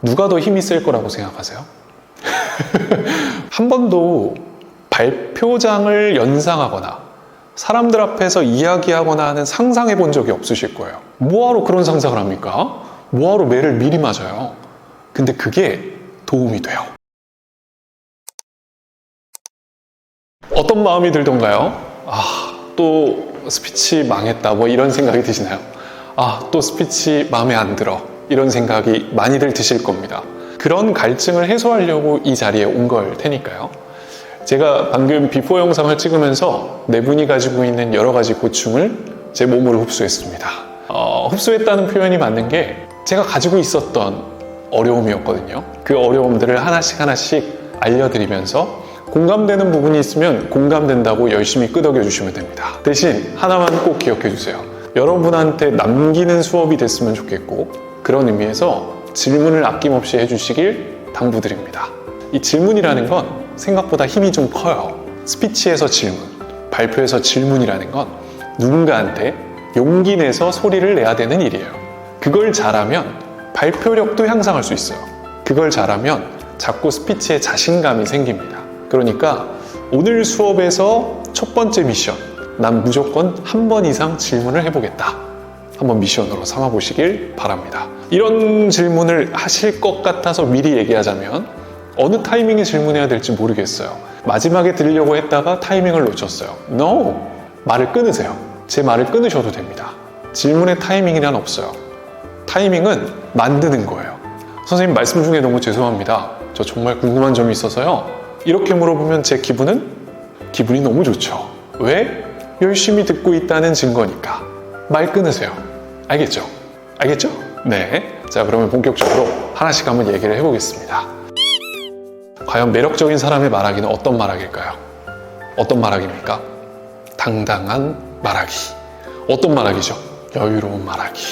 누가 더 힘이 셀 거라고 생각하세요? 한 번도 발표장을 연상하거나 사람들 앞에서 이야기하거나 하는 상상해 본 적이 없으실 거예요. 뭐하러 그런 상상을 합니까? 뭐하러 매를 미리 맞아요? 근데 그게 도움이 돼요. 어떤 마음이 들던가요? 또 스피치 망했다 뭐 이런 생각이 드시나요? 또 스피치 마음에 안 들어 이런 생각이 많이들 드실 겁니다. 그런 갈증을 해소하려고 이 자리에 온 걸 테니까요. 제가 방금 비포 영상을 찍으면서 네 분이 가지고 있는 여러 가지 고충을 제 몸으로 흡수했습니다. 흡수했다는 표현이 맞는 게 제가 가지고 있었던 어려움이었거든요. 그 어려움들을 하나씩 알려드리면서 공감되는 부분이 있으면 공감된다고 열심히 끄덕여 주시면 됩니다. 대신 하나만 꼭 기억해 주세요. 여러분한테 남기는 수업이 됐으면 좋겠고, 그런 의미에서 질문을 아낌없이 해주시길 당부드립니다. 이 질문이라는 건 생각보다 힘이 좀 커요. 스피치에서 질문, 발표에서 질문이라는 건 누군가한테 용기 내서 소리를 내야 되는 일이에요. 그걸 잘하면 발표력도 향상할 수 있어요. 그걸 잘하면 자꾸 스피치에 자신감이 생깁니다. 그러니까 오늘 수업에서 첫 번째 미션, 난 무조건 한 번 이상 질문을 해보겠다. 한번 미션으로 삼아보시길 바랍니다. 이런 질문을 하실 것 같아서 미리 얘기하자면 어느 타이밍에 질문해야 될지 모르겠어요. 마지막에 드리려고 했다가 타이밍을 놓쳤어요. No! 말을 끊으세요. 제 말을 끊으셔도 됩니다. 질문의 타이밍이란 없어요. 타이밍은 만드는 거예요. 선생님 말씀 중에 너무 죄송합니다. 저 정말 궁금한 점이 있어서요. 이렇게 물어보면 제 기분이 너무 좋죠. 왜? 열심히 듣고 있다는 증거니까. 말 끊으세요. 알겠죠? 알겠죠? 네. 자, 그러면 본격적으로 하나씩 한번 얘기를 해보겠습니다. 과연 매력적인 사람의 말하기는 어떤 말하기일까요? 어떤 말하기입니까? 당당한 말하기. 어떤 말하기죠? 여유로운 말하기.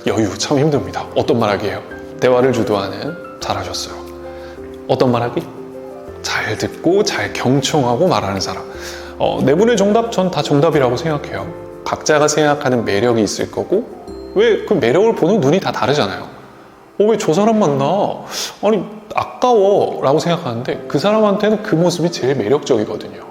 여유 참 힘듭니다. 어떤 말하기예요? 대화를 주도하는. 잘하셨어요. 어떤 말하기? 잘 듣고 잘 경청하고 말하는 사람. 네 분의 정답 전 다 정답이라고 생각해요. 각자가 생각하는 매력이 있을 거고, 왜 그 매력을 보는 눈이 다 다르잖아요. 왜 저 사람 만나? 아니 아까워 라고 생각하는데 그 사람한테는 그 모습이 제일 매력적이거든요.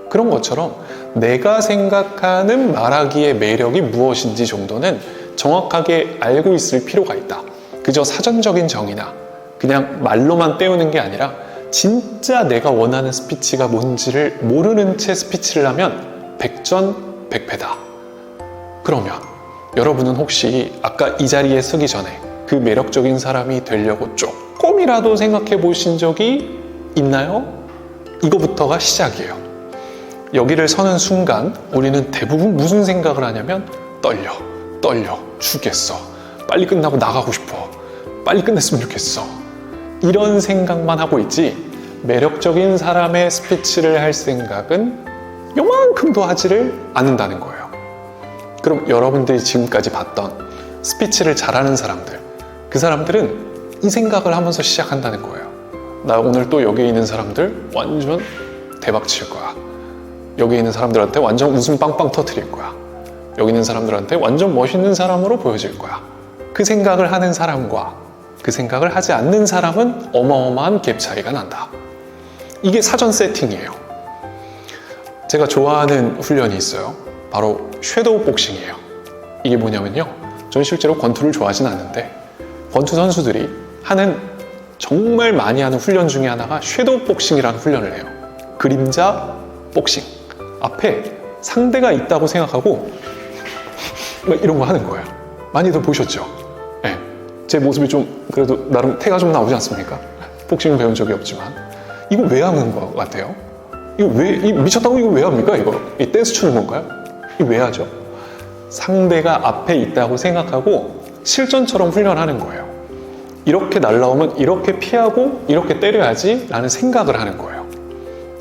그런 것처럼 내가 생각하는 말하기의 매력이 무엇인지 정도는 정확하게 알고 있을 필요가 있다. 그저 사전적인 정의나 그냥 말로만 때우는 게 아니라 진짜 내가 원하는 스피치가 뭔지를 모르는 채 스피치를 하면 백전백패다. 그러면 여러분은 혹시 아까 이 자리에 서기 전에 그 매력적인 사람이 되려고 조금이라도 생각해 보신 적이 있나요? 이거부터가 시작이에요. 여기를 서는 순간 우리는 대부분 무슨 생각을 하냐면 떨려 죽겠어, 빨리 끝나고 나가고 싶어, 빨리 끝냈으면 좋겠어, 이런 생각만 하고 있지 매력적인 사람의 스피치를 할 생각은 요만큼도 하지를 않는다는 거예요. 그럼 여러분들이 지금까지 봤던 스피치를 잘하는 사람들, 그 사람들은 이 생각을 하면서 시작한다는 거예요. 나 오늘 또 여기 있는 사람들 완전 대박 칠 거야. 여기 있는 사람들한테 완전 웃음 빵빵 터뜨릴 거야. 여기 있는 사람들한테 완전 멋있는 사람으로 보여질 거야. 그 생각을 하는 사람과 그 생각을 하지 않는 사람은 어마어마한 갭 차이가 난다. 이게 사전 세팅이에요. 제가 좋아하는 훈련이 있어요. 바로 섀도우 복싱이에요. 이게 뭐냐면요, 전 실제로 권투를 좋아하진 않는데 권투 선수들이 하는 정말 많이 하는 훈련 중에 하나가 섀도우 복싱이라는 훈련을 해요. 그림자 복싱. 앞에 상대가 있다고 생각하고 이런 거 하는 거예요. 많이들 보셨죠? 네. 제 모습이 좀 그래도 나름 태가 좀 나오지 않습니까? 복싱을 배운 적이 없지만. 이거 왜 하는 것 같아요? 미쳤다고 이거 왜 합니까? 이 댄스 추는 건가요? 이거 왜 하죠? 상대가 앞에 있다고 생각하고 실전처럼 훈련하는 거예요. 이렇게 날라오면 이렇게 피하고 이렇게 때려야지 라는 생각을 하는 거예요.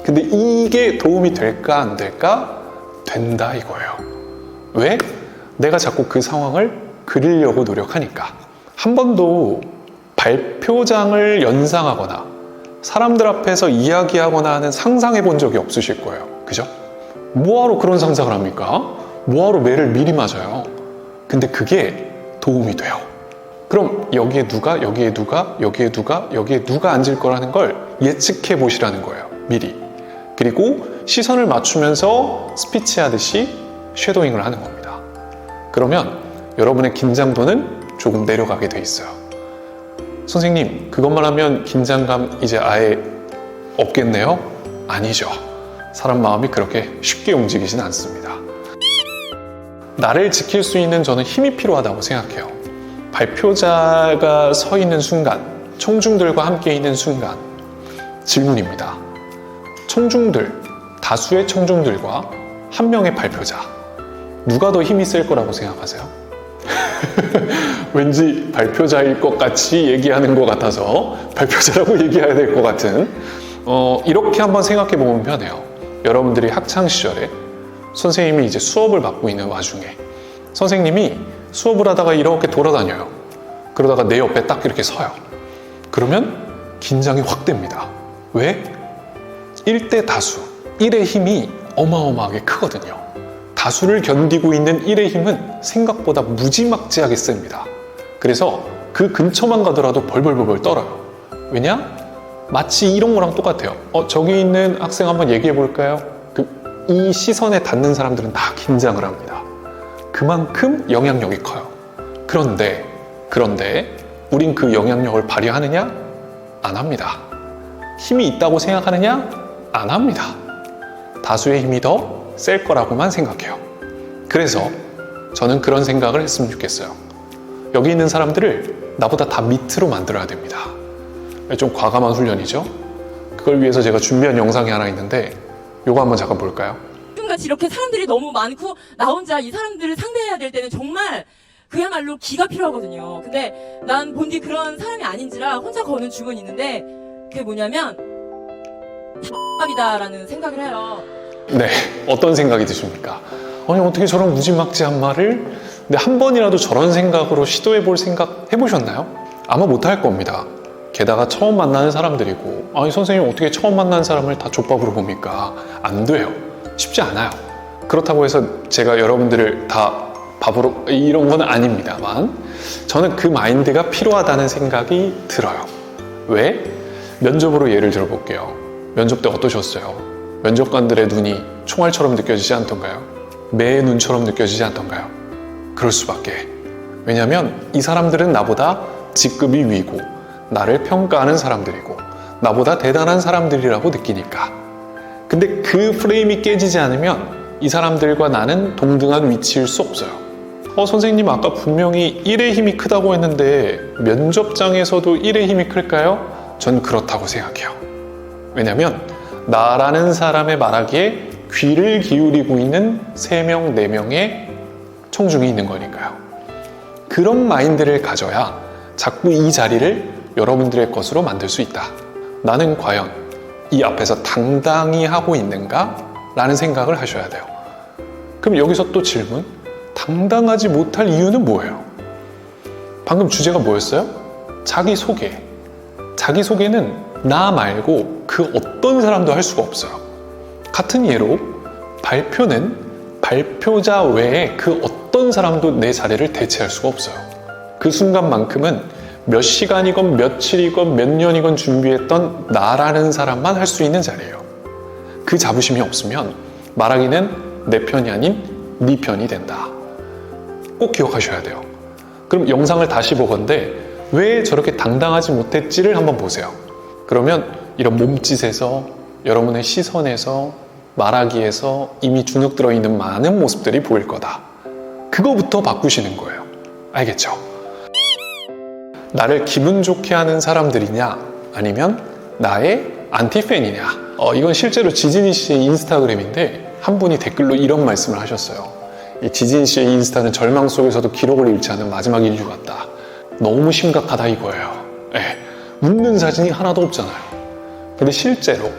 근데 이게 도움이 될까 안 될까? 된다 이거예요. 왜? 내가 자꾸 그 상황을 그리려고 노력하니까. 한 번도 발표장을 연상하거나 사람들 앞에서 이야기하거나 하는 상상해 본 적이 없으실 거예요. 그죠? 뭐하러 그런 상상을 합니까? 뭐하러 매를 미리 맞아요? 근데 그게 도움이 돼요. 그럼 여기에 누가, 여기에 누가, 여기에 누가, 여기에 누가 앉을 거라는 걸 예측해 보시라는 거예요. 미리. 그리고 시선을 맞추면서 스피치 하듯이 쉐도잉을 하는 겁니다. 그러면 여러분의 긴장도는 조금 내려가게 돼 있어요. 선생님, 그것만 하면 긴장감 이제 아예 없겠네요? 아니죠. 사람 마음이 그렇게 쉽게 움직이진 않습니다. 나를 지킬 수 있는 저는 힘이 필요하다고 생각해요. 발표자가 서 있는 순간, 청중들과 함께 있는 순간, 질문입니다. 청중들, 다수의 청중들과 한 명의 발표자, 누가 더 힘이 셀 거라고 생각하세요? 왠지 발표자일 것 같이 얘기하는 것 같아서 발표자라고 얘기해야 될 것 같은, 이렇게 한번 생각해 보면 편해요. 여러분들이 학창시절에 선생님이 이제 수업을 받고 있는 와중에 선생님이 수업을 하다가 이렇게 돌아다녀요. 그러다가 내 옆에 딱 이렇게 서요. 그러면 긴장이 확 됩니다. 왜? 1대 다수, 1의 힘이 어마어마하게 크거든요. 다수를 견디고 있는 1의 힘은 생각보다 무지막지하게 셉니다. 그래서 그 근처만 가더라도 벌벌벌 떨어요. 왜냐? 마치 이런 거랑 똑같아요. 저기 있는 학생 한번 얘기해 볼까요? 이 시선에 닿는 사람들은 다 긴장을 합니다. 그만큼 영향력이 커요. 그런데 우린 그 영향력을 발휘하느냐? 안 합니다. 힘이 있다고 생각하느냐? 안 합니다. 다수의 힘이 더 셀 거라고만 생각해요. 그래서 저는 그런 생각을 했으면 좋겠어요. 여기 있는 사람들을 나보다 다 밑으로 만들어야 됩니다. 좀 과감한 훈련이죠. 그걸 위해서 제가 준비한 영상이 하나 있는데 요거 한번 잠깐 볼까요? 지금같이 이렇게 사람들이 너무 많고 나 혼자 이 사람들을 상대해야 될 때는 정말 그야말로 기가 필요하거든요. 근데 난 본디 그런 사람이 아닌지라 혼자 거는 주문이 있는데 그게 뭐냐면 X밥이다라는 생각을 해요. 네, 어떤 생각이 드십니까? 아니 어떻게 저런 무지막지한 말을 근데 한 번이라도 저런 생각으로 시도해 볼 생각 해보셨나요? 아마 못할 겁니다. 게다가 처음 만나는 사람들이고 아니 선생님 어떻게 처음 만나는 사람을 다 족밥으로 봅니까? 안 돼요. 쉽지 않아요. 그렇다고 해서 제가 여러분들을 다 밥으로 이런 건 아닙니다만 저는 그 마인드가 필요하다는 생각이 들어요. 왜? 면접으로 예를 들어볼게요. 면접 때 어떠셨어요? 면접관들의 눈이 총알처럼 느껴지지 않던가요? 매의 눈처럼 느껴지지 않던가요? 그럴 수밖에. 왜냐하면 이 사람들은 나보다 직급이 위고 나를 평가하는 사람들이고 나보다 대단한 사람들이라고 느끼니까. 근데 그 프레임이 깨지지 않으면 이 사람들과 나는 동등한 위치일 수 없어요. 선생님 아까 분명히 1의 힘이 크다고 했는데 면접장에서도 1의 힘이 클까요? 전 그렇다고 생각해요. 왜냐면 나라는 사람의 말하기에 귀를 기울이고 있는 3명, 4명의 청중이 있는 거니까요. 그런 마인드를 가져야 자꾸 이 자리를 여러분들의 것으로 만들 수 있다. 나는 과연 이 앞에서 당당히 하고 있는가? 라는 생각을 하셔야 돼요. 그럼 여기서 또 질문. 당당하지 못할 이유는 뭐예요? 방금 주제가 뭐였어요? 자기소개. 자기소개는 나 말고 그 어떤 사람도 할 수가 없어요. 같은 예로 발표는 발표자 외에 그 어떤 사람도 내 자리를 대체할 수가 없어요. 그 순간만큼은 몇 시간이건 며칠이건 몇 년이건 준비했던 나라는 사람만 할 수 있는 자리예요. 그 자부심이 없으면 말하기는 내 편이 아닌 네 편이 된다. 꼭 기억하셔야 돼요. 그럼 영상을 다시 보건대 왜 저렇게 당당하지 못했지를 한번 보세요. 그러면 이런 몸짓에서 여러분의 시선에서 말하기에서 이미 주눅 들어있는 많은 모습들이 보일 거다. 그거부터 바꾸시는 거예요. 알겠죠? 나를 기분 좋게 하는 사람들이냐 아니면 나의 안티팬이냐. 이건 실제로 지진이 씨의 인스타그램인데 한 분이 댓글로 이런 말씀을 하셨어요. 이 지진 씨의 인스타는 절망 속에서도 기록을 잃지 않은 마지막 인류 같다. 너무 심각하다 이거예요. 웃는 사진이 하나도 없잖아요. 근데 실제로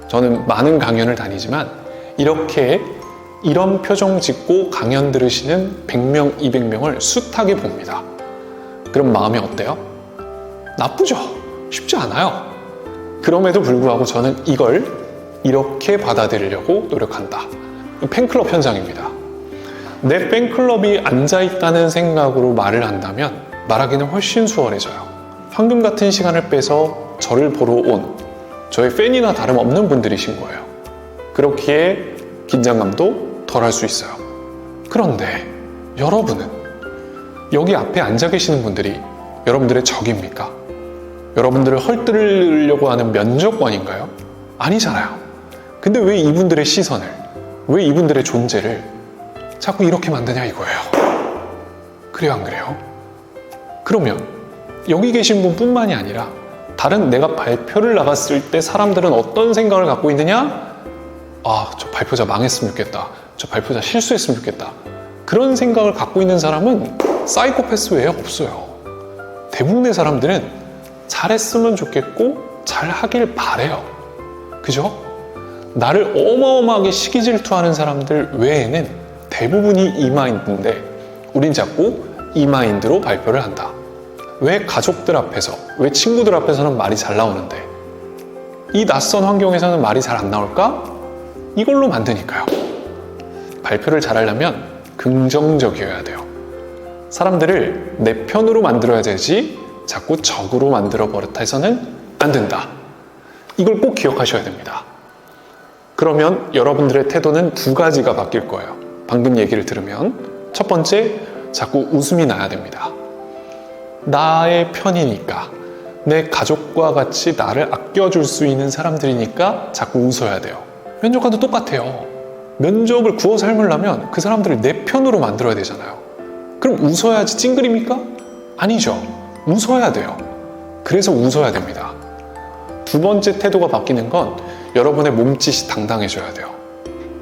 저는 많은 강연을 다니지만 이렇게 이런 표정 짓고 강연 들으시는 100명, 200명을 숱하게 봅니다. 그럼 마음이 어때요? 나쁘죠? 쉽지 않아요. 그럼에도 불구하고 저는 이걸 이렇게 받아들이려고 노력한다. 팬클럽 현상입니다. 내 팬클럽이 앉아있다는 생각으로 말을 한다면 말하기는 훨씬 수월해져요. 황금 같은 시간을 빼서 저를 보러 온 저의 팬이나 다름없는 분들이신 거예요. 그렇기에 긴장감도 덜 할 수 있어요. 그런데 여러분은 여기 앞에 앉아 계시는 분들이 여러분들의 적입니까? 여러분들을 헐뜯으려고 하는 면접관인가요? 아니잖아요. 근데 왜 이분들의 시선을, 왜 이분들의 존재를 자꾸 이렇게 만드냐 이거예요. 그래요, 안 그래요? 그러면 여기 계신 분뿐만이 아니라 다른 내가 발표를 나갔을 때 사람들은 어떤 생각을 갖고 있느냐? 아, 저 발표자 망했으면 좋겠다. 저 발표자 실수했으면 좋겠다. 그런 생각을 갖고 있는 사람은 사이코패스 외에 없어요. 대부분의 사람들은 잘했으면 좋겠고 잘하길 바래요. 그죠? 나를 어마어마하게 시기 질투하는 사람들 외에는 대부분이 이 마인드인데 우린 자꾸 이 마인드로 발표를 한다. 왜 가족들 앞에서, 왜 친구들 앞에서는 말이 잘 나오는데 이 낯선 환경에서는 말이 잘 안 나올까? 이걸로 만드니까요. 발표를 잘하려면 긍정적이어야 돼요. 사람들을 내 편으로 만들어야 되지 자꾸 적으로 만들어 버릇 해서는 안 된다. 이걸 꼭 기억하셔야 됩니다. 그러면 여러분들의 태도는 두 가지가 바뀔 거예요. 방금 얘기를 들으면 첫 번째, 자꾸 웃음이 나야 됩니다. 나의 편이니까, 내 가족과 같이 나를 아껴줄 수 있는 사람들이니까 자꾸 웃어야 돼요. 면접관도 똑같아요. 면접을 구워 삶으려면 그 사람들을 내 편으로 만들어야 되잖아요. 그럼 웃어야지 찡그립니까? 아니죠. 웃어야 돼요. 그래서 웃어야 됩니다. 두 번째 태도가 바뀌는 건 여러분의 몸짓이 당당해져야 돼요.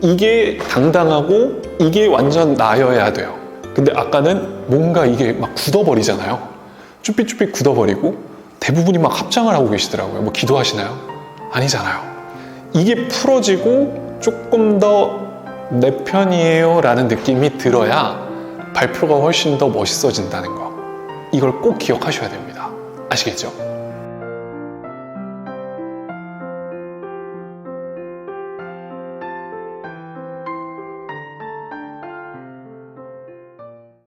이게 당당하고 이게 완전 나여야 돼요. 근데 아까는 뭔가 이게 막 굳어버리잖아요. 쭈삣쭈삣 굳어버리고 대부분이 막 합장을 하고 계시더라고요. 뭐 기도하시나요? 아니잖아요. 이게 풀어지고 조금 더 내 편이에요 라는 느낌이 들어야 발표가 훨씬 더 멋있어진다는 거. 이걸 꼭 기억하셔야 됩니다. 아시겠죠?